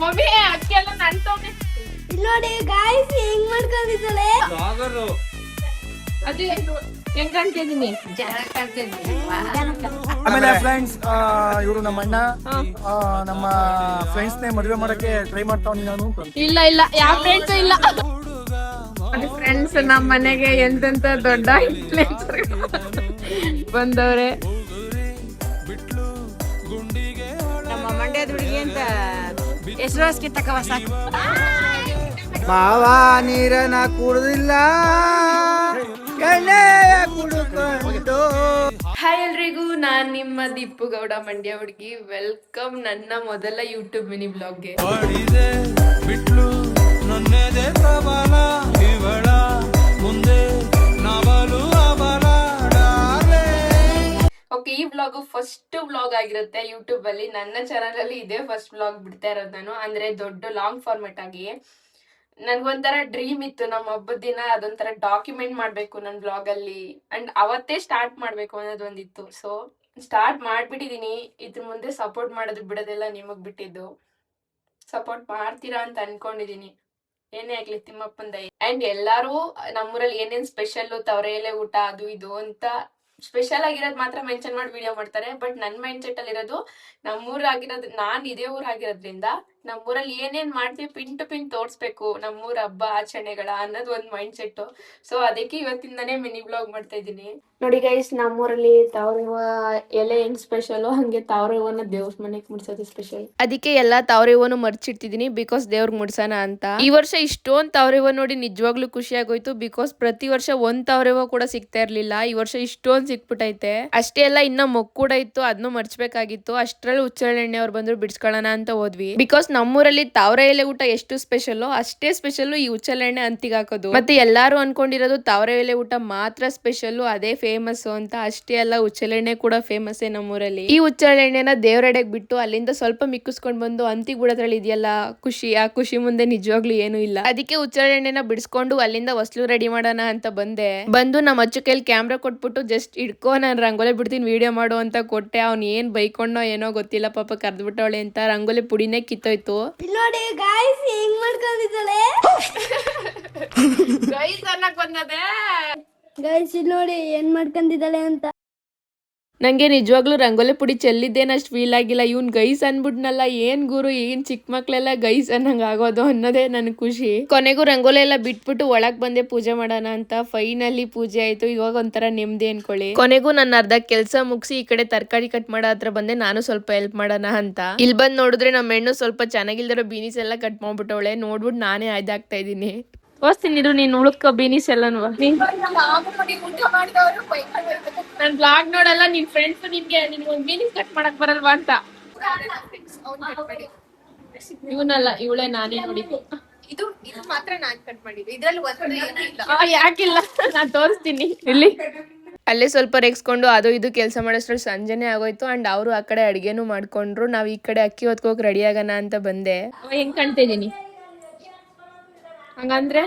Mummy ಅಕ್ಕಿ ಎಲ್ಲ ನಂತವನೆ ನೋಡಿ ಗಾಯ್ಸ್ ಹೆಂಗ್ ಮಾಡ್ಕೊಂಡಿದ್ದಾಳೆ ಅದು ಹೆಂಗ್ ಕಾಣ್ತಿದೀನಿ ಆಮೇಲೆ ಫ್ರೆಂಡ್ಸ್ ಇವರು ನಮ್ಮ ಅಣ್ಣ ನಮ್ಮ ಫ್ರೆಂಡ್ಸ್ ನೇ ಮದುವೆ ಮಾಡಕ್ಕೆ ಟ್ರೈ ಮಾಡ್ತಾವ್ನಿ ನಾನು. ಇಲ್ಲ ಇಲ್ಲ ಯಾವ ಫ್ರೆಂಡ್ಸ್ ಇಲ್ಲ ಫ್ರೆಂಡ್ಸ್ ನಮ್ಮ ಮನೆಗೆ ಎಂತೆಂತ ದೊಡ್ಡ ಇನ್ಫ್ಲುಯೆನ್ಸರ್ ಬಂದವ್ರೆ. ನಮ್ಮ ಮಂಡ್ಯದ ಹುಡುಗಿ ಅಂತ ಹೆಸರು ತಕ್ಕವ ಸಾಕು. ಮಾವ ನೀರನ್ನ ಕುಡುದಿಲ್ಲ ಕುಡುಕೊಂಡು. ಹಾಯ್ ಎಲ್ರಿಗೂ, ನಾನ್ ನಿಮ್ಮ ದೀಪು ಗೌಡ ಮಂಡ್ಯ ಹುಡುಗಿ. ವೆಲ್ಕಮ್ ನನ್ನ ಮೊದಲ ಯೂಟ್ಯೂಬ್ ಮಿನಿ ಬ್ಲಾಗ್ಗೆ. ಬಿಟ್ಲು ನನ್ನೆದೆ ಪ್ರಬಲ ಇವಳ ಮುಂದೆ ನವಲು ಅವಳ ಓಕೆ, ಈ ವ್ಲಾಗ್ ಫಸ್ಟ್ ವ್ಲಾಗ್ ಆಗಿರುತ್ತೆ ಯೂಟ್ಯೂಬ್ ಅಲ್ಲಿ. ನನ್ನ ಚಾನಲ್ ಅಲ್ಲಿ ಇದೇ ಫಸ್ಟ್ ವ್ಲಾಗ್ ಬಿಡ್ತಾ ಇರೋದು ನಾನು, ಅಂದ್ರೆ ದೊಡ್ಡ ಲಾಂಗ್ ಫಾರ್ಮೆಟ್ ಆಗಿ. ನನ್ಗೊಂಥರ ಡ್ರೀಮ್ ಇತ್ತು, ನಮ್ಮ ಹಬ್ಬದ ದಿನ ಅದೊಂಥರ ಡಾಕ್ಯುಮೆಂಟ್ ಮಾಡ್ಬೇಕು ನನ್ನ ವ್ಲಾಗ್ ಅಲ್ಲಿ, ಅಂಡ್ ಅವತ್ತೇ ಸ್ಟಾರ್ಟ್ ಮಾಡ್ಬೇಕು ಅನ್ನೋದು ಒಂದಿತ್ತು. ಸೊ ಸ್ಟಾರ್ಟ್ ಮಾಡ್ಬಿಟ್ಟಿದೀನಿ. ಇದ್ರ ಮುಂದೆ ಸಪೋರ್ಟ್ ಮಾಡೋದು ಬಿಡೋದೆಲ್ಲ ನಿಮಗ್ ಬಿಟ್ಟಿದ್ದು. ಸಪೋರ್ಟ್ ಮಾಡ್ತೀರಾ ಅಂತ ಅನ್ಕೊಂಡಿದೀನಿ. ಏನೇ ಆಗ್ಲಿ ತಿಮ್ಮಪ್ಪನ ದಯೆ. ಅಂಡ್ ಎಲ್ಲಾರು ನಮ್ಮೂರಲ್ಲಿ ಏನೇನ್ ಸ್ಪೆಷಲ್ ತವರೆ ಎಲೆ ಊಟ ಅದು ಇದು ಅಂತ ಸ್ಪೆಷಲ್ ಆಗಿರೋದು ಮಾತ್ರ ಮೆನ್ಷನ್ ಮಾಡಿ ವಿಡಿಯೋ ಮಾಡ್ತಾರೆ. ಬಟ್ ನನ್ ಮೈಂಡ್ ಸೆಟ್ ಅಲ್ಲಿ ಇರೋದು ನಮ್ಮೂರ್ ಆಗಿರೋದು, ನಾನ್ ಇದೇ ಊರ್ ಆಗಿರೋದ್ರಿಂದ ನಮ್ಮೂರಲ್ಲಿ ಏನೇನ್ ಮಾಡ್ತೀವಿ ಪಿನ್ ಟು ಪಿನ್ ತೋರ್ಸ್ಬೇಕು ನಮ್ಮೂರ ಹಬ್ಬ ಆಚರಣೆಗಳ ಅನ್ನೋದು ಒಂದ್ ಮೈಂಡ್ ಸೆಟ್. ಸೊ ಅದಕ್ಕೆ ಇವತ್ತಿಂದಾನೇ ಮಿನಿ ಬ್ಲಾಗ್ ಮಾಡ್ತಾ ಇದ್ದೀನಿ. ನೋಡಿ ಗೈಸ್, ನಮ್ಮೂರಲ್ಲಿ ತಾವ್ರೆವ ಎಲೆ ಏನ್ ಸ್ಪೆಷಲ್, ಹಂಗೆ ತಾವ್ರೆವನ್ನ ದೇವ್ರ ಮನೆಗ್ ಮುಡ್ಸೋದು ಸ್ಪೆಷಲ್. ಅದಕ್ಕೆ ಎಲ್ಲಾ ತಾವ್ರೆವನು ಮರ್ಚಿಡ್ತಿದೀನಿ, ಬಿಕಾಸ್ ದೇವ್ರಿಗೆ ಮುಡ್ಸೋಣ ಅಂತ. ಈ ವರ್ಷ ಇಷ್ಟೊಂದ್ ತಾವ್ರೆವ ನೋಡಿ ನಿಜವಾಗ್ಲೂ ಖುಷಿ ಆಗೋಯ್ತು. ಬಿಕಾಸ್ ಪ್ರತಿ ವರ್ಷ ಒಂದ್ ತಾವ್ರೆವ ಕೂಡ ಸಿಗ್ತಾ ಇರ್ಲಿಲ್ಲ, ಈ ವರ್ಷ ಇಷ್ಟೊಂದ್ ಸಿಕ್ಬಿಟ್ಟೈತೆ. ಅಷ್ಟೇ ಅಲ್ಲ, ಇನ್ನ ಮೊಗ್ಗು ಕೂಡ ಇತ್ತು, ಅದನ್ನು ಮರ್ಚ್ಬೇಕಾಗಿತ್ತು. ಅಷ್ಟ್ರಲ್ಲಿ ಹುಚ್ಚಳೆಣ್ಣೆ ಅವ್ರು ಬಂದ್ರು ಬಿಡ್ಸ್ಕೊಳ್ಳೋಣ ಅಂತ ಹೋದ್ವಿ. ಬಿಕಾಸ್ ನಮ್ಮೂರಲ್ಲಿ ತಾವ್ರೆ ಎಲೆ ಊಟ ಎಷ್ಟು ಸ್ಪೆಷಲ್ ಅಷ್ಟೇ ಸ್ಪೆಷಲ್ ಈ ಹುಚ್ಚಳೆಣ್ಣೆ ಅಂತಿಗೆ ಹಾಕೋದು. ಮತ್ತೆ ಎಲ್ಲಾರು ಅನ್ಕೊಂಡಿರೋದು ತಾವ್ರೆ ಎಲೆ ಊಟ ಮಾತ್ರ ಸ್ಪೆಷಲ್, ಅದೇ ಫೇಮಸ್ ಅಂತ. ಅಷ್ಟೇ ಅಲ್ಲ, ಹುಚ್ಚಳೆಣ್ಣೆ ಕೂಡ ಫೇಮಸ್ ನಮ್ಮೂರಲ್ಲಿ. ಈ ಹುಚ್ಚಳೆಣ್ಣೆನ ದೇವರೆಡೆಗೆ ಬಿಟ್ಟು ಅಲ್ಲಿಂದ ಸ್ವಲ್ಪ ಮಿಕ್ಕಿಸ್ಕೊಂಡ್ ಬಂದು ಅಂತಿಗೆ ಬಿಡೋದ್ರಲ್ಲಿ ಇದೆಯಲ್ಲ ಖುಷಿ, ಆ ಖುಷಿ ಮುಂದೆ ನಿಜವಾಗ್ಲೂ ಏನು ಇಲ್ಲ. ಅದಕ್ಕೆ ಹುಚ್ಚಳೆಣ್ಣೆನ ಬಿಡಿಸ್ಕೊಂಡು ಅಲ್ಲಿಂದ ಹೊಸ್ಲು ರೆಡಿ ಮಾಡೋಣ ಅಂತ ಬಂದು ನಮ್ಮ ಅಚ್ಚು ಕೈಲಿ ಕ್ಯಾಮ್ರಾ ಕೊಟ್ಬಿಟ್ಟು ಜಸ್ಟ್ ಇಡ್ಕೋ ನಾನು ರಂಗೋಲಿ ಬಿಡ್ತೀನಿ ವಿಡಿಯೋ ಮಾಡು ಅಂತ ಕೊಟ್ಟೆ. ಅವ್ನು ಏನ್ ಬೈಕೊಂಡೋ ಏನೋ ಗೊತ್ತಿಲ್ಲ, ಪಾಪ ಕರ್ದ್ಬಿಟ್ಟವಳೆ ಅಂತ ರಂಗೋಲಿ ಪುಡಿನೇ ಕಿತ್ತೋಯ್ತು. ನೋಡಿ ಗಾಯ್ಸ್ ಹೆಂಗ್ ಮಾಡ್ಕೊಂಡಿದ್ದಾಳೆ. ಗೈಸ್ ಅನ್ನಕ್ ಬಂದದೆ. ಗೈಸ್ ನೋಡಿ ಏನ್ ಮಾಡ್ಕೊಂಡಿದ್ದಾಳೆ ಅಂತ. ನಂಗೆ ನಿಜವಾಗ್ಲೂ ರಂಗೋಲಿ ಪುಡಿ ಚೆಲ್ಲಿದ್ದೇನೆ ಅಷ್ಟು ಫೀಲ್ ಆಗಿಲ್ಲ. ಇವ್ನ್ ಗೈಸ್ ಅನ್ಬಿಟ್ನಲ್ಲ, ಏನ್ ಗುರು ಏನ್ ಚಿಕ್ಕ ಮಕ್ಳೆಲ್ಲ ಗೈಸ್ ಅನ್ನಂಗ್ ಆಗೋದು ಅನ್ನೋದೇ ನನ್ ಖುಷಿ. ಕೊನೆಗೂ ರಂಗೋಲಿ ಎಲ್ಲ ಬಿಟ್ಬಿಟ್ಟು ಒಳಗ್ ಬಂದೆ ಪೂಜೆ ಮಾಡೋಣ ಅಂತ. ಫೈನಲಿ ಪೂಜೆ ಆಯ್ತು. ಇವಾಗ ಒಂಥರ ನೆಮ್ಮದಿ ಅನ್ಕೊಳ್ಳಿ. ಕೊನೆಗೂ ನನ್ನ ಅರ್ಧ ಕೆಲ್ಸ ಮುಗಿಸಿ ಈ ಕಡೆ ತರಕಾರಿ ಕಟ್ ಮಾಡೋ ಹತ್ರ ಬಂದೆ, ನಾನು ಸ್ವಲ್ಪ ಹೆಲ್ಪ್ ಮಾಡೋಣ ಅಂತ. ಇಲ್ಲಿ ಬಂದ್ ನೋಡಿದ್ರೆ ನಮ್ಮ ಹೆಣ್ಣು ಸ್ವಲ್ಪ ಚೆನ್ನಾಗಿಲ್ದಿರೋ ಬೀನಿಸ್ ಎಲ್ಲ ಕಟ್ ಮಾಡ್ಬಿಟ್ಟವಳೆ. ನೋಡ್ಬಿಟ್ಟು ನಾನೇ ಆಯ್ದಾಗ್ತಾ ಇದೀನಿ. ಓದ್ತೀನಿ ನೀನ್ ಉಳುಕ್ಕ ಬೀನಿಸ್ ಎಲ್ಲನೂ. ನನ್ ಬ್ಲಾಗ್ ನೋಡಲ್ಲ ನಿನ್ ಫ್ರೆಂಡ್ಸ್ ನಿನ್ಗೆ ಒಂದ್ ಬೀನಿಸ್ ಕಟ್ ಮಾಡಕ್ ಬರಲ್ವಾ ಅಂತ. ಇವನಲ್ಲ ಇವಳೆ ನಾನೇ ನೋಡಿದ್ದು. ಇದು ಮಾತ್ರ ನಾನ್ ಕಟ್ ಮಾಡಿದ್ದು, ಇದ್ರಲ್ಲಿ ಯಾಕಿಲ್ಲ ನಾನ್ ತೋರಿಸ್ತೀನಿ ಇಲ್ಲಿ. ಅಲ್ಲೇ ಸ್ವಲ್ಪ ರೆಗ್ಸ್ಕೊಂಡು ಅದು ಇದು ಕೆಲಸ ಮಾಡೋಷ್ಟ್ರಲ್ಲಿ ಸಂಜೆನೆ ಆಗೋಯ್ತು. ಅಂಡ್ ಅವರು ಆ ಕಡೆ ಅಡ್ಗೆನೂ ಮಾಡ್ಕೊಂಡ್ರು. ನಾವ್ ಈ ಕಡೆ ಅಕ್ಕಿ ಹೊತ್ಕೋಕ್ ರೆಡಿ ಆಗೋಣ ಅಂತ ಬಂದೆ. ಹೆಂಗ್ ಕಾಣ್ತಿದೀನಿ ಹಂಗಂದ್ರೆ?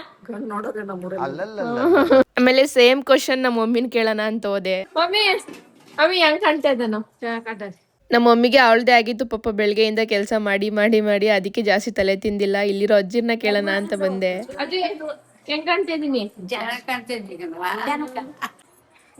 ಆಮೇಲೆ ಸೇಮ್ ಕ್ವಶನ್ ನಮ್ಮ ಮಮ್ಮಿನ ಕೇಳೋಣ ಅಂತ ಹೋದೆ. ಮಮ್ಮಿ ಹೆಂಗ್ ಕಾಣ್ತಾ ಇದ್ದಾನು? ನಮ್ಮ ಮಮ್ಮಿಗೆ ಅವಳದೇ ಆಗಿತ್ತು ಪಾಪ, ಬೆಳಗ್ಗೆಯಿಂದ ಕೆಲಸ ಮಾಡಿ ಮಾಡಿ ಮಾಡಿ ಅದಕ್ಕೆ ಜಾಸ್ತಿ ತಲೆ ತಿಂದಿಲ್ಲ. ಇಲ್ಲಿರೋ ಅಜ್ಜಿರ್ನ ಕೇಳೋಣ ಅಂತ ಬಂದೆ. ಹೆಂಗ್ ಕಾಣ್ತಿದೀನಿ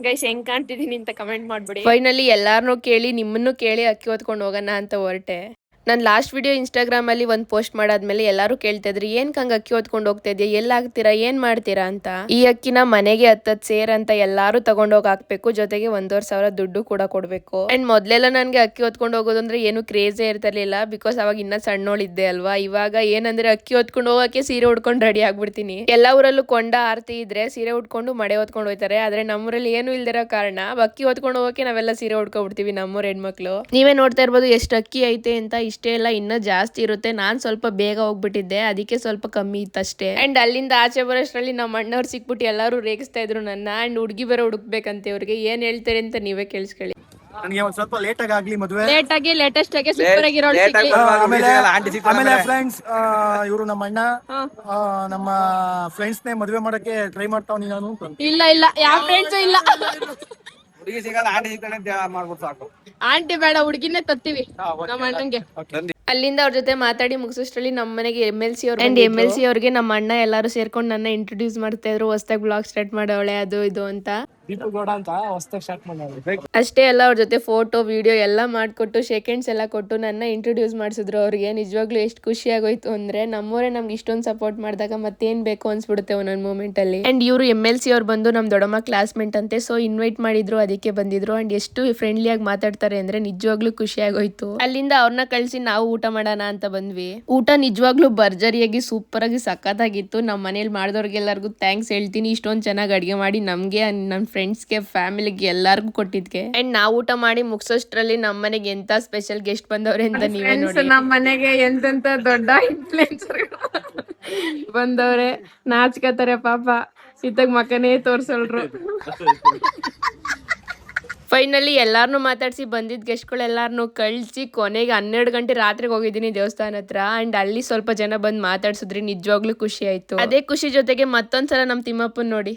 ಗೈಸ್, ಹೆಂಗ್ ಕಾಣ್ತಿದೀನಿ ಅಂತ ಕಮೆಂಟ್ ಮಾಡ್ಬಿಡಿ. ಫೈನಲಿ ಎಲ್ಲಾರನ್ನೂ ಕೇಳಿ ನಿಮ್ಮನ್ನು ಕೇಳಿ ಅಕ್ಕಿ ಹೊತ್ಕೊಂಡು ಹೋಗೋಣ ಅಂತ ಹೊರಟೆ. ನಾನು ಲಾಸ್ಟ್ ವಿಡಿಯೋ ಇನ್ಸ್ಟಾಗ್ರಾಮ್ ಅಲ್ಲಿ ಒಂದು ಪೋಸ್ಟ್ ಮಾಡಾದ್ಮೇಲೆ ಎಲ್ಲರೂ ಕೇಳ್ತಾ ಇದ್ರಿ, ಏನ್ ಹಂಗ ಅಕ್ಕಿ ಹೊತ್ಕೊಂಡು ಹೋಗ್ತಾ ಇದೆಯಾ, ಎಲ್ಲ ಹಾಕ್ತೀರಾ, ಏನ್ ಮಾಡ್ತೀರಾ ಅಂತ. ಈ ಅಕ್ಕಿನ ಮನೆಗೆ 10 ಸೇರ್ ಅಂತ ಎಲ್ಲಾರು ತಗೊಂಡೋಗಿ ಹಾಕ್ಬೇಕು, ಜೊತೆಗೆ 1,500 ದುಡ್ಡು ಕೂಡ ಕೊಡ್ಬೇಕು. ಅಂಡ್ ಮೊದ್ಲೆಲ್ಲ ನನ್ಗೆ ಅಕ್ಕಿ ಹೊತ್ಕೊಂಡು ಹೋಗೋದು ಅಂದ್ರೆ ಏನು ಕ್ರೇಜೇ ಇರ್ತಿರ್ಲಿಲ್ಲ, ಬಿಕಾಸ್ ಅವಾಗ ಇನ್ನ ಸಣ್ಣೋಳಿದ್ದೆ ಅಲ್ವಾ. ಇವಾಗ ಏನಂದ್ರೆ ಅಕ್ಕಿ ಹೊತ್ಕೊಂಡು ಹೋಗಕ್ಕೆ ಸೀರೆ ಉಟ್ಕೊಂಡು ರೆಡಿ ಆಗ್ಬಿಡ್ತೀನಿ. ಎಲ್ಲಾ ಊರಲ್ಲೂ ಕೊಂಡ ಆರತಿ ಇದ್ರೆ ಸೀರೆ ಉಟ್ಕೊಂಡು ಮಡೆ ಹೊತ್ಕೊಂಡು ಹೋಯ್ತಾರೆ. ಆದ್ರೆ ನಮ್ಮೂರಲ್ಲಿ ಏನು ಇಲ್ದಿರೋ ಕಾರಣ ಅಕ್ಕಿ ಹೊತ್ಕೊಂಡು ಹೋಗಕ್ಕೆ ನಾವೆಲ್ಲ ಸೀರೆ ಉಟ್ಕೊಬಿಡ್ತೀವಿ ನಮ್ಮೂರ್ ಹೆಣ್ಮಕ್ಳು. ನೀವೇ ನೋಡ್ತಾ ಇರ್ಬೋದು ಎಷ್ಟು ಅಕ್ಕಿ ಐತೆ ಅಂತ. ಇಷ್ಟೇ ಎಲ್ಲ ಇನ್ನೂ ಜಾಸ್ತಿ ಇರುತ್ತೆ. ನಾನ್ ಸ್ವಲ್ಪ ಬೇಗ ಹೋಗ್ಬಿಟ್ಟಿದ್ದೆ, ಅದಕ್ಕೆ ಸ್ವಲ್ಪ ಕಮ್ಮಿ ಇತ್ತಷ್ಟೇ. ಅಂಡ್ ಅಲ್ಲಿಂದ ಆಚೆ ಬರೋಷ್ಟ್ರಲ್ಲಿ ನಮ್ಮ ಅಣ್ಣವ್ರು ಸಿಕ್ಬಿಟ್ಟು ಎಲ್ಲಾರು ರೇಗಿಸ್ತಾ ಇದ್ರು ನನ್ನ. ಅಂಡ್ ಹುಡುಗಿ ಬೇರೆ ಹುಡುಕ್ಬೇಕಂತೆ. ಇವ್ರಿಗೆ ಏನ್ ಹೇಳ್ತಾರೆ ಅಂತ ನೀವೇ ಕೇಳಿಸ್ಕೊಳ್ಳಿ. ನನಗೆ ಒಂದ್ ಸ್ವಲ್ಪ ಲೇಟ್ ಆಗ್ಲಿ ಮದುವೆ, ಲೇಟೆಸ್ಟ್ ಆಗಿ ಸೂಪರ್ ಆಗಿರೋ. ಆಮೇಲೆ ಫ್ರೆಂಡ್ಸ್ ಇವರು ನಮ್ಮ ಅಣ್ಣ ನಮ್ಮ ಫ್ರೆಂಡ್ಸ್ ನೇ ಮದುವೆ ಮಾಡಕ್ಕೆ ಟ್ರೈ ಮಾಡ್ತಾವ್ನಿ ನಾನು. ಇಲ್ಲ ಇಲ್ಲ ಯಾವ ಫ್ರೆಂಡ್ಸ್ ಇಲ್ಲ. ಹುಡುಗಿ ಸಿಗಲ್ಲ, ಆಂಟಿ ಸಿಗ್ತಾನೆ ಮಾಡ್ಬಿಟ್ಟು ಸಾಕು. ಆಂಟಿ ಬೇಡ, ಹುಡುಗಿನೇ ತತ್ತೀವಿ ನಮ್ಮ ಅಣ್ಣಂಗೆ. ಅಲ್ಲಿಂದ ಅವ್ರ ಜೊತೆ ಮಾತಾಡಿ ಮುಗಿಸೋಷ್ಟ್ರಲ್ಲಿ ನಮ್ಮ ಮನೆಗೆ MLC ಅವ್ರು ಅಂಡ್ MLC ಅವ್ರಿಗೆ ನಮ್ಮ ಅಣ್ಣ ಎಲ್ಲರೂ ಸೇರ್ಕೊಂಡು ನನ್ನ ಇಂಟ್ರೊಡ್ಯೂಸ್ ಮಾಡ್ತಾ ಇದ್ರು, ಹೊಸದಾಗಿ ಬ್ಲಾಗ್ ಸ್ಟಾರ್ಟ್ ಮಾಡೋಳೆ ಅದು ಇದು ಅಂತ. ದೀಪಗೌಡ ಅಂತ ಹೊಸದಾಗಿ ಸ್ಟಾರ್ಟ್ ಮಾಡೋದು. ಅಷ್ಟೇ ಅಲ್ಲ ಅವ್ರ ಜೊತೆ ಫೋಟೋ ವಿಡಿಯೋ ಎಲ್ಲ ಮಾಡಿಕೊಟ್ಟು ಸೆಕೆಂಡ್ಸ್ ಎಲ್ಲ ಕೊಟ್ಟು ನನ್ನ ಇಂಟ್ರೊಡ್ಯೂಸ್ ಮಾಡಿಸಿದ್ರು ಅವ್ರಿಗೆ. ನಿಜವಾಗ್ಲೂ ಎಷ್ಟು ಖುಷಿ ಆಗೋಯ್ತು ಅಂದ್ರೆ ನಮ್ಮವರೇ ನಮ್ಗೆ ಇಷ್ಟೊಂದು ಸಪೋರ್ಟ್ ಮಾಡಿದಾಗ ಮತ್ತೇನ್ ಬೇಕು ಅನ್ಸ್ಬಿಡುತ್ತೆ ಒಂದೊಂದು ಮೂಮೆಂಟ್ ಅಲ್ಲಿ. ಅಂಡ್ ಇವರು MLC ಅವ್ರು ಬಂದು ನಮ್ ದೊಡ್ಡಮ್ಮ ಕ್ಲಾಸ್ಮೇಟ್ ಅಂತೆ, ಸೊ ಇನ್ವೈಟ್ ಮಾಡಿದ್ರು, ಅದಕ್ಕೆ ಬಂದಿದ್ರು. ಅಂಡ್ ಎಷ್ಟು ಫ್ರೆಂಡ್ಲಿ ಆಗಿ ಮಾತಾಡ್ತಾರೆ ಅಂದ್ರೆ ನಿಜವಾಗ್ಲೂ ಖುಷಿ ಆಗೋಯ್ತು. ಅಲ್ಲಿಂದ ಅವ್ರನ್ನ ಕಳಿಸಿ ನಾವು ಊಟ ಮಾಡೋಣ ಅಂತ ಬಂದ್ವಿ. ಊಟ ನಿಜವಾಗ್ಲೂ ಭರ್ಜರಿಯಾಗಿ ಸೂಪರ್ ಆಗಿ ಸಖತ್ತಾಗಿತ್ತು. ನಮ್ಮ ಮನೇಲಿ ಮಾಡಿದವ್ರಿಗೆಲ್ಲರಿಗೂ ಥ್ಯಾಂಕ್ಸ್ ಹೇಳ್ತೀನಿ, ಇಷ್ಟೊಂದು ಚೆನ್ನಾಗಿ ಅಡಿಗೆ ಮಾಡಿ ನಮ್ಗೆ ನನ್ನ ಫ್ರೆಂಡ್ಸ್ಗೆ ಫ್ಯಾಮಿಲಿಗೆ ಎಲ್ಲಾರ್ಗು ಕೊಟ್ಟಿದ್ಕೆ. ಅಂಡ್ ನಾವು ಊಟ ಮಾಡಿ ಮುಗಿಸೋಷ್ಟ್ರಲ್ಲಿ ನಮ್ಮ ಮನೆಗೆ ಎಂತ ಸ್ಪೆಷಲ್ ಗೆಸ್ಟ್ ಬಂದವ್ರೆ ಅಂತ ನೀವೇ ನೋಡಿ. ನಮ್ಮ ಮನೆಗೆ ಎಂತೆಂತ ದೊಡ್ಡ ಇನ್ಫ್ಲುಯೆನ್ಸರ್ ಬಂದವ್ರೆ, ನಾಚ್ಕತಾರೆ ಪಾಪ, ಇತ್ತಾಗ ಮಕ್ಕನೇ ತೋರ್ಸಲ್ರು. ಫೈನಲಿ ಎಲ್ಲಾರನ್ನೂ ಮಾತಾಡ್ಸಿ ಬಂದಿದ್ದ ಗೆಸ್ಟ್ಗಳೆಲ್ಲಾರನ್ನೂ ಕಳಿಸಿ ಕೊನೆಗೆ 12 ಗಂಟೆ ರಾತ್ರಿಗೆ ಹೋಗಿದ್ದೀನಿ ದೇವಸ್ಥಾನ ಹತ್ರ. ಅಂಡ್ ಅಲ್ಲಿ ಸ್ವಲ್ಪ ಜನ ಬಂದು ಮಾತಾಡ್ಸಿದ್ರಿ, ನಿಜವಾಗ್ಲೂ ಖುಷಿ ಆಯ್ತು. ಅದೇ ಖುಷಿ ಜೊತೆಗೆ ಮತ್ತೊಂದ್ಸಲ ನಮ್ ತಿಮ್ಮಪ್ಪನ್ ನೋಡಿ.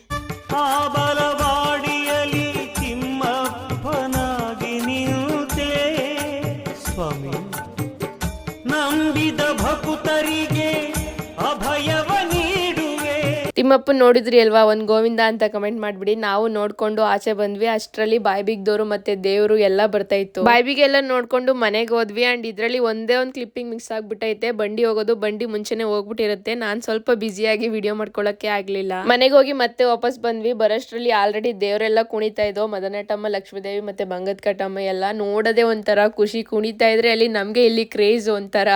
ಆ ಬಲವಾಡಿಯಲ್ಲಿ ತಿಮ್ಮಪ್ಪನಾಗಿ ನಿಂತೆ ಸ್ವಾಮಿ, ನಂಬಿದ ಭಕ್ತರಿಗೆ ಅಭಯವ ನೀಡುವೆ. ತಿಮ್ಮಪ್ಪನ್ ನೋಡಿದ್ರಿ ಅಲ್ವಾ, ಒಂದ್ ಗೋವಿಂದ ಅಂತ ಕಮೆಂಟ್ ಮಾಡ್ಬಿಡಿ. ನಾವು ನೋಡ್ಕೊಂಡು ಆಚೆ ಬಂದ್ವಿ. ಅಷ್ಟ್ರಲ್ಲಿ ಬಾಯ್ಬಿಗ್ದವ್ರು ಮತ್ತೆ ದೇವ್ರು ಎಲ್ಲ ಬರ್ತಾ ಇತ್ತು. ಬಾಯ್ಬಿಗೆಲ್ಲ ನೋಡ್ಕೊಂಡು ಮನೆಗೆ ಹೋದ್ವಿ. ಅಂಡ್ ಇದ್ರಲ್ಲಿ ಒಂದೇ ಒಂದು ಕ್ಲಿಪ್ಪಿಂಗ್ ಮಿಕ್ಸ್ ಆಗ್ಬಿಟ್ಟೈತೆ. ಬಂಡಿ ಹೋಗೋದು, ಬಂಡಿ ಮುಂಚೆನೆ ಹೋಗ್ಬಿಟ್ಟಿರುತ್ತೆ. ನಾನ್ ಸ್ವಲ್ಪ ಬ್ಯುಸಿಯಾಗಿ ವಿಡಿಯೋ ಮಾಡ್ಕೊಳಕ್ಕೆ ಆಗ್ಲಿಲ್ಲ. ಮನೆಗೆ ಹೋಗಿ ಮತ್ತೆ ವಾಪಸ್ ಬಂದ್ವಿ. ಬರೋಷ್ಟ್ರಲ್ಲಿ ಆಲ್ರೆಡಿ ದೇವರೆಲ್ಲ ಕುಣಿತಾ ಇದ್ದೋ, ಮದನಟಮ್ಮ, ಲಕ್ಷ್ಮೀದೇವಿ ಮತ್ತೆ ಬಂಗದ ಕಟ್ಟಮ್ಮ ಎಲ್ಲ ನೋಡದೆ ಒಂಥರ ಖುಷಿ. ಕುಣಿತಾ ಇದ್ರೆ ಅಲ್ಲಿ ನಮ್ಗೆ ಇಲ್ಲಿ ಕ್ರೇಜ್ ಒಂಥರ.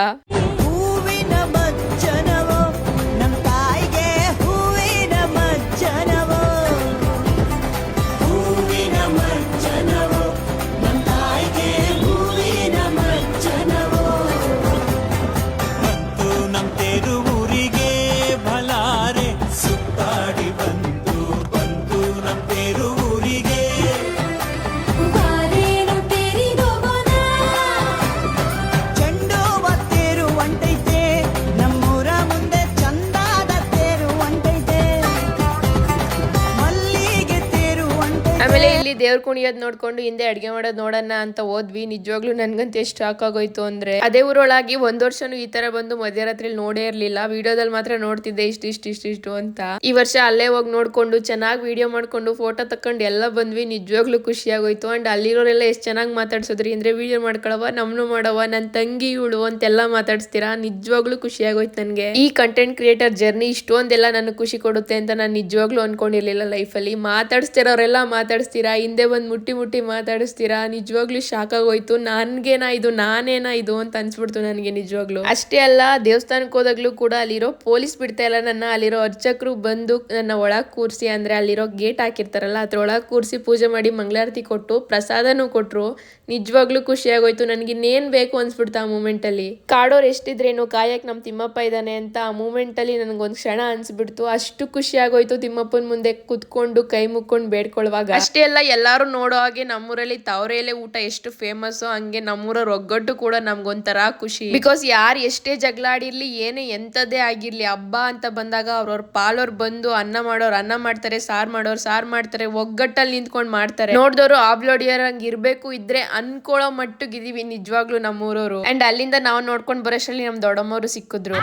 ಆಮೇಲೆ ಇಲ್ಲಿ ದೇವ್ರ ಕುಣಿಯೋದ್ ನೋಡ್ಕೊಂಡು ಹಿಂದೆ ಅಡ್ಗೆ ಮಾಡೋದ್ ನೋಡೋಣ ಅಂತ ಹೋದ್ವಿ. ನಿಜವಾಗ್ಲೂ ನನ್ಗಂತ ಎಷ್ಟು ಶಾಕ್ ಆಗೋಯ್ತು ಅಂದ್ರೆ, ಅದೇ ಊರೊಳಗಿ 1 ವರ್ಷನೂ ಈ ತರ ಬಂದು ಮಧ್ಯರಾತ್ರಿ ನೋಡೇ ಇರ್ಲಿಲ್ಲ. ವಿಡಿಯೋದಲ್ಲಿ ಮಾತ್ರ ನೋಡ್ತಿದ್ದೆ ಇಷ್ಟು ಅಂತ. ಈ ವರ್ಷ ಅಲ್ಲೇ ಹೋಗಿ ನೋಡ್ಕೊಂಡು ಚೆನ್ನಾಗಿ ವಿಡಿಯೋ ಮಾಡ್ಕೊಂಡು ಫೋಟೋ ತಕೊಂಡು ಎಲ್ಲ ಬಂದ್ವಿ. ನಿಜವಾಗ್ಲೂ ಖುಷಿ ಆಗೋಯ್ತು. ಅಂಡ್ ಅಲ್ಲಿರೋರೆಲ್ಲ ಎಷ್ಟು ಚೆನ್ನಾಗಿ ಮಾತಾಡ್ಸೋದ್ರಿ ಅಂದ್ರೆ, ವಿಡಿಯೋ ಮಾಡ್ಕೊಳವ, ನಮ್ನು ಮಾಡವ, ನನ್ ತಂಗಿ ಇವಳು ಅಂತೆಲ್ಲ ಮಾತಾಡ್ಸ್ತೀರಾ. ನಿಜವಾಗ್ಲೂ ಖುಷಿ ಆಗೋಯ್ತು ನನ್ಗೆ. ಈ ಕಂಟೆಂಟ್ ಕ್ರಿಯೇಟರ್ ಜರ್ನಿ ಇಷ್ಟೊಂದೆಲ್ಲ ನನಗೆ ಖುಷಿ ಕೊಡುತ್ತೆ ಅಂತ ನಾನು ನಿಜವಾಗ್ಲೂ ಅನ್ಕೊಂಡಿರ್ಲಿಲ್ಲ ಲೈಫಲ್ಲಿ. ಮಾತಾಡಿಸ್ತಿರೋರೆಲ್ಲ ಮಾತಾಡಿಸ್ತೀರಾ, ಹಿಂದೆ ಬಂದು ಮುಟ್ಟಿ ಮಾತಾಡಿಸ್ತೀರಾ. ನಿಜವಾಗ್ಲೂ ಶಾಕ್ ಆಗೋಯ್ತು. ನಾನೇನಾ ಇದು ಅಂತ ಅನ್ಸ್ಬಿಡ್ತು ನನಗೆ ನಿಜವಾಗ್ಲು. ಅಷ್ಟೇ ಅಲ್ಲ, ದೇವಸ್ಥಾನಕ್ಕೆ ಹೋದಾಗ್ಲೂ ಕೂಡ ಅಲ್ಲಿರೋ ಪೊಲೀಸ್ ಬಿಡ್ತಾ ಇಲ್ಲ ನನ್ನ. ಅಲ್ಲಿರೋ ಅರ್ಚಕರು ಬಂದು ನನ್ನ ಒಳಗ್ ಕೂರಿಸಿ, ಅಂದ್ರೆ ಅಲ್ಲಿರೋ ಗೇಟ್ ಹಾಕಿರ್ತಾರಲ್ಲ ಅದ್ರೊಳಗೆ ಕೂರಿಸಿ ಪೂಜೆ ಮಾಡಿ ಮಂಗಳಾರತಿ ಕೊಟ್ಟು ಪ್ರಸಾದನೂ ಕೊಟ್ರು. ನಿಜವಾಗ್ಲೂ ಖುಷಿ ಆಗೋಯ್ತು. ನನ್ಗೆ ಇನ್ನೇನ್ ಬೇಕು ಅನ್ಸ್ಬಿಡ್ತು ಆ ಮೂಮೆಂಟ್ ಅಲ್ಲಿ. ಕಾಡೋರ್ ಎಷ್ಟಿದ್ರೇನು ಕಾಯಕ್ ನಮ್ ತಿಮ್ಮಪ್ಪ ಇದ್ದಾನೆ ಅಂತ ಆ ಮೂಮೆಂಟ್ ಅಲ್ಲಿ ನನ್ಗೊಂದ್ ಕ್ಷಣ ಅನ್ಸ್ಬಿಡ್ತು. ಅಷ್ಟು ಖುಷಿ ಆಗೋಯ್ತು ತಿಮ್ಮಪ್ಪನ ಮುಂದೆ ಕುತ್ಕೊಂಡು ಕೈ ಮುಕ್ಕೊಂಡು ಬೇಡ್ಕೊಳ್ಳುವಾಗ. ಅಷ್ಟೇ ಅಲ್ಲ, ಎಲ್ಲಾರು ನೋಡೋ ಹಾಗೆ ನಮ್ಮೂರಲ್ಲಿ ತವರೆ ಎಲೆ ಊಟ ಎಷ್ಟು ಫೇಮಸ್, ಹಂಗೆ ನಮ್ಮೂರ ಒಗ್ಗಟ್ಟು ಕೂಡ ನಮ್ಗೊಂಥರ ಖುಷಿ. ಬಿಕಾಸ್ ಯಾರು ಎಷ್ಟೇ ಜಗಳ ಆಡಿರ್ಲಿ, ಏನೇ ಎಂತದೇ ಆಗಿರ್ಲಿ, ಹಬ್ಬ ಅಂತ ಬಂದಾಗ ಅವ್ರವ್ರ ಪಾಲೋರ್ ಬಂದು ಅನ್ನ ಮಾಡೋರು ಅನ್ನ ಮಾಡ್ತಾರೆ, ಸಾರ್ ಮಾಡೋರು ಸಾರ್ ಮಾಡ್ತಾರೆ, ಒಗ್ಗಟ್ಟಲ್ಲಿ ನಿಂತ್ಕೊಂಡ್ ಮಾಡ್ತಾರೆ. ನೋಡ್ದವ್ರು ಆಬ್ಲೋಡಿಯರ್ ಹಂಗ ಇರ್ಬೇಕು ಇದ್ರೆ ಅನ್ಕೊಳ್ಳೋ ಮಟ್ಟಿಗಿದೀವಿ ನಿಜವಾಗ್ಲೂ ನಮ್ಮೂರವರು. ಅಂಡ್ ಅಲ್ಲಿಂದ ನಾವು ನೋಡ್ಕೊಂಡ್ ಬರೋಷ್ಟ್ರಲ್ಲಿ ನಮ್ ದೊಡ್ಡಮ್ಮವ್ರು ಸಿಕ್ಕಿದ್ರು.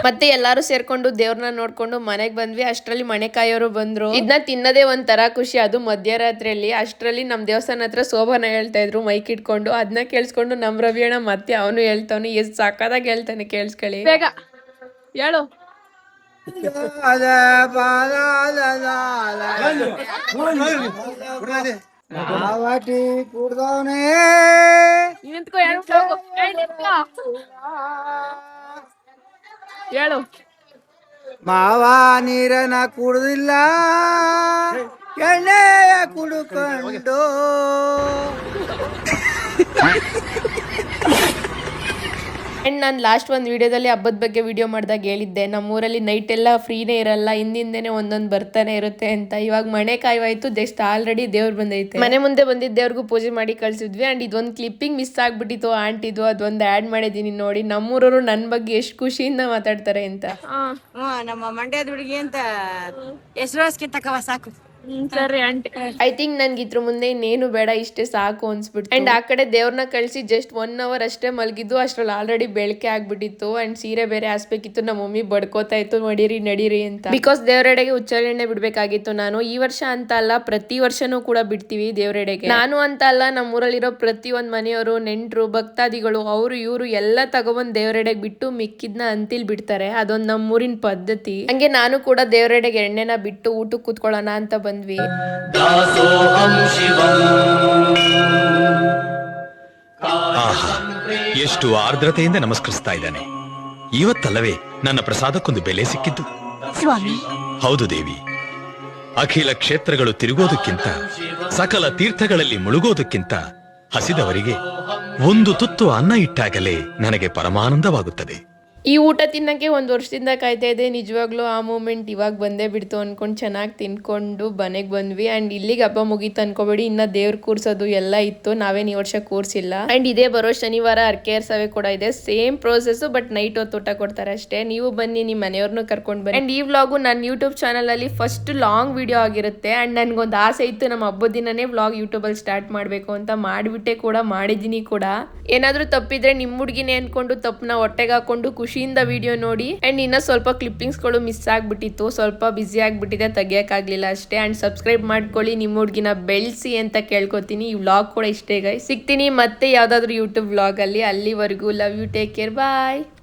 ಮತ್ತೆ ಎಲ್ಲಾರು ಸೇರ್ಕೊಂಡು ದೇವ್ರನ್ನ ನೋಡ್ಕೊಂಡು ಮನೆಗ್ ಬಂದ್ವಿ. ಅಷ್ಟ್ರಲ್ಲಿ ಮಣೆಕಾಯಿಯವರು ಬಂದ್ರು. ಇದನ್ನ ತಿನ್ನದೇ ಒಂಥರ ಖುಷಿ, ಅದು ಮಧ್ಯರಾತ್ರಿಯಲ್ಲಿ. ಅಷ್ಟ್ರಲ್ಲಿ ನಮ್ ದೇವಸ್ಥಾನ ಹತ್ರ ಶೋಭನ ಹೇಳ್ತಾ ಇದ್ರು ಮೈಕ್ ಇಟ್ಕೊಂಡು. ಅದನ್ನ ಕೇಳಿಸ್ಕೊಂಡು ನಮ್ ರವಿ ಅಣ್ಣ ಮತ್ತೆ ಅವನು ಹೇಳ್ತಾವನು, ಎಷ್ಟ್ ಸಾಕಾದಾಗ ಹೇಳ್ತಾನೆ, ಕೇಳಿಸ್ಕೊಳ್ಳಿ ಬೇಗ ಹೇಳು. ಆವಾಟಿ ಕುಡ್ದವನೇ ಹೇಳು. ಮಾವ ನೀರನ್ನ ಕುಡ್ದಿಲ್ಲ, ಎಣ್ಣೆಯ ಕುಡ್ಕೊಂಡು. ಅಂಡ್ ನಾನು ಲಾಸ್ಟ್ ಒಂದು ವಿಡಿಯೋದಲ್ಲಿ ಹಬ್ಬದ ಬಗ್ಗೆ ವಿಡಿಯೋ ಮಾಡಿದಾಗ ಹೇಳಿದ್ದೆ, ನಮ್ಮೂರಲ್ಲಿ ನೈಟ್ ಎಲ್ಲ ಫ್ರೀನೇ ಇರಲ್ಲ, ಹಿಂದಿಂದೇನೆ ಒಂದೊಂದು ಬರ್ತಾನೆ ಇರುತ್ತೆ ಅಂತ. ಇವಾಗ ಮನೆ ಕಾಯ್ವಾಯ್ತು, ಜಸ್ಟ್ ಆಲ್ರೆಡಿ ದೇವ್ರು ಬಂದೈತೆ. ಮನೆ ಮುಂದೆ ಬಂದಿದ್ದ ದೇವ್ರಿಗೂ ಪೂಜೆ ಮಾಡಿ ಕಳ್ಸಿದ್ವಿ. ಅಂಡ್ ಇದೊಂದು ಕ್ಲಿಪ್ಪಿಂಗ್ ಮಿಸ್ ಆಗ್ಬಿಟ್ಟಿತ್ತು ಆಂಟಿದು, ಅದೊಂದು ಆ್ಯಡ್ ಮಾಡಿದ್ದೀನಿ ನೋಡಿ. ನಮ್ಮೂರವರು ನನ್ನ ಬಗ್ಗೆ ಎಷ್ಟು ಖುಷಿಯಿಂದ ಮಾತಾಡ್ತಾರೆ ಅಂತ. ನಮ್ಮ ಮಂಡ್ಯದ ಹುಡುಗಿ ಅಂತ ಹೆಸರು ತಕವ ಸಾಕು. ಸರಿ ಆಂಟಿ. ಐ ಥಿಂಕ್ ನನ್ಗೆ ಇದ್ರ ಮುಂದೆ ಇನ್ನೇನು ಬೇಡ, ಇಷ್ಟೇ ಸಾಕು ಅನ್ಸ್ಬಿಟ್ಟು. ಅಂಡ್ ಆ ಕಡೆ ದೇವ್ರನ್ನ ಕಳ್ಸಿ ಜಸ್ಟ್ 1 hour ಅಷ್ಟೇ ಮಲಗಿದ್ದು, ಅಷ್ಟ್ರಲ್ಲಿ ಆಲ್ರೆಡಿ ಬೆಳಕೆ ಆಗ್ಬಿಟ್ಟಿತ್ತು. ಅಂಡ್ ಸೀರೆ ಬೇರೆ ಹಾಸ್ಬೇಕಿತ್ತು. ನಮ್ಮ ಮಮ್ಮಿ ಬಡ್ಕೋತಾ ಇತ್ತು ನಡೀರಿ ನಡೀರಿ ಅಂತ. ಬಿಕಾಸ್ ದೇವರೆಡೆಗೆ ಉಚ್ಚರಣೆ ಬಿಡ್ಬೇಕಾಗಿತ್ತು ನಾನು. ಈ ವರ್ಷ ಅಂತ ಅಲ್ಲ, ಪ್ರತಿ ವರ್ಷನೂ ಕೂಡ ಬಿಡ್ತೀವಿ ದೇವರೆಡೆಗೆ. ನಾನು ಅಂತ ಅಲ್ಲ, ನಮ್ಮೂರಲ್ಲಿರೋ ಪ್ರತಿ ಒಂದ್ ಮನೆಯವರು, ನೆಂಟರು, ಭಕ್ತಾದಿಗಳು, ಅವರು ಇವರು ಎಲ್ಲ ತಗೊಬಂದ್ ದೇವರೆಡೆಗೆ ಬಿಟ್ಟು ಮಿಕ್ಕಿದ್ನ ಅಂತಿಲ್ ಬಿಡ್ತಾರೆ. ಅದೊಂದು ನಮ್ಮೂರಿನ ಪದ್ಧತಿ. ಹಂಗೆ ನಾನು ಕೂಡ ದೇವರೆಡೆಗೆ ಎಣ್ಣೆನ ಬಿಟ್ಟು ಊಟಕ್ಕೆ ಕೂತ್ಕೊಳ್ಳೋಣ ಅಂತ ಬಂದ್ವಿ. ಆಹಾ, ಎಷ್ಟು ಆರ್ದ್ರತೆಯಿಂದ ನಮಸ್ಕರಿಸ್ತಾ ಇದ್ದಾನೆ. ಇವತ್ತಲ್ಲವೇ ನನ್ನ ಪ್ರಸಾದಕ್ಕೊಂದು ಬೆಲೆ ಸಿಕ್ಕಿದ್ದು. ಸ್ವಾಮಿ, ಹೌದು ದೇವಿ. ಅಖಿಲ ಕ್ಷೇತ್ರಗಳು ತಿರುಗೋದಕ್ಕಿಂತ, ಸಕಲ ತೀರ್ಥಗಳಲ್ಲಿ ಮುಳುಗೋದಕ್ಕಿಂತ ಹಸಿದವರಿಗೆ ಒಂದು ತುತ್ತು ಅನ್ನ ಇಟ್ಟಾಗಲೇ ನನಗೆ ಪರಮಾನಂದವಾಗುತ್ತದೆ. ಈ ಊಟ ತಿನ್ನಕ್ಕೆ 1 ವರ್ಷದಿಂದ ಕಾಯ್ತಾ ಇದೆ. ನಿಜವಾಗ್ಲೂ ಆ ಮೂಮೆಂಟ್ ಇವಾಗ ಬಂದೇ ಬಿಡ್ತು ಅನ್ಕೊಂಡು ಚೆನ್ನಾಗಿ ತಿನ್ಕೊಂಡು ಮನೆಗೆ ಬಂದ್ವಿ. ಅಂಡ್ ಇಲ್ಲಿಗೆ ಹಬ್ಬ ಮುಗೀತು ಅನ್ಕೋಬೇಡಿ, ಇನ್ನ ದೇವ್ರ ಕೂರ್ಸೋದು ಎಲ್ಲ ಇತ್ತು. ನಾವೇನ್ ಈ ವರ್ಷ ಕೂರ್ಸಿಲ್ಲ. ಅಂಡ್ ಇದೇ ಬರೋ ಶನಿವಾರ ಅರ್ಕೆಯರ್ ಸಭೆ ಕೂಡ ಇದೆ. ಸೇಮ್ ಪ್ರೋಸೆಸ್, ಬಟ್ ನೈಟ್ ಹೊತ್ತು ಊಟ ಕೊಡ್ತಾರೆ ಅಷ್ಟೇ. ನೀವು ಬನ್ನಿ, ನಿಮ್ಮ ಮನೆಯವ್ರನ್ನೂ ಕರ್ಕೊಂಡು ಬನ್ನಿ. ಅಂಡ್ ಈ ವ್ಲಾಗು ನನ್ನ ಯೂಟ್ಯೂಬ್ ಚಾನಲ್ ಅಲ್ಲಿ ಫಸ್ಟ್ ಲಾಂಗ್ ವಿಡಿಯೋ ಆಗಿರುತ್ತೆ. ಅಂಡ್ ನನ್ಗೊಂದು ಆಸೆ ಇತ್ತು, ನಮ್ಮ ಹಬ್ಬದ ದಿನನೇ ವ್ಲಾಗ್ ಯೂಟ್ಯೂಬ್ ಅಲ್ಲಿ ಸ್ಟಾರ್ಟ್ ಮಾಡ್ಬೇಕು ಅಂತ. ಮಾಡಿಬಿಟ್ಟೆ ಕೂಡ, ಮಾಡಿದೀನಿ ಕೂಡ. ಏನಾದ್ರೂ ತಪ್ಪಿದ್ರೆ ನಿಮ್ಮ ಹುಡುಗಿನೇ ಅನ್ಕೊಂಡು ತಪ್ಪನ ಹೊಟ್ಟೆಗೆ ಹಾಕೊಂಡು ಖುಷಿಯಿಂದ ವಿಡಿಯೋ ನೋಡಿ. ಅಂಡ್ ಇನ್ನ ಸ್ವಲ್ಪ ಕ್ಲಿಪ್ಪಿಂಗ್ಸ್ ಗಳು ಮಿಸ್ ಆಗ್ಬಿಟ್ಟಿತ್ತು, ಸ್ವಲ್ಪ ಬಿಸಿ ಆಗ್ಬಿಟ್ಟಿದೆ, ತೆಗಿಯಕ್ಕಾಗ್ಲಿಲ್ಲ ಅಷ್ಟೇ. ಅಂಡ್ ಸಬ್ಸ್ಕ್ರೈಬ್ ಮಾಡ್ಕೊಳ್ಳಿ, ನಿಮ್ಮ ಹುಡುಗಿನ ಬೆಳೆಸಿ ಅಂತ ಕೇಳ್ಕೊತೀನಿ. ಈ ವ್ಲಾಗ್ ಕೂಡ ಇಷ್ಟೇ ಗೈಸ್. ಸಿಗ್ತೀನಿ ಮತ್ತೆ ಯಾವ್ದಾದ್ರು ಯೂಟ್ಯೂಬ್ ವ್ಲಾಗ್ ಅಲ್ಲಿ. ಅಲ್ಲಿವರೆಗೂ love you, take care, bye.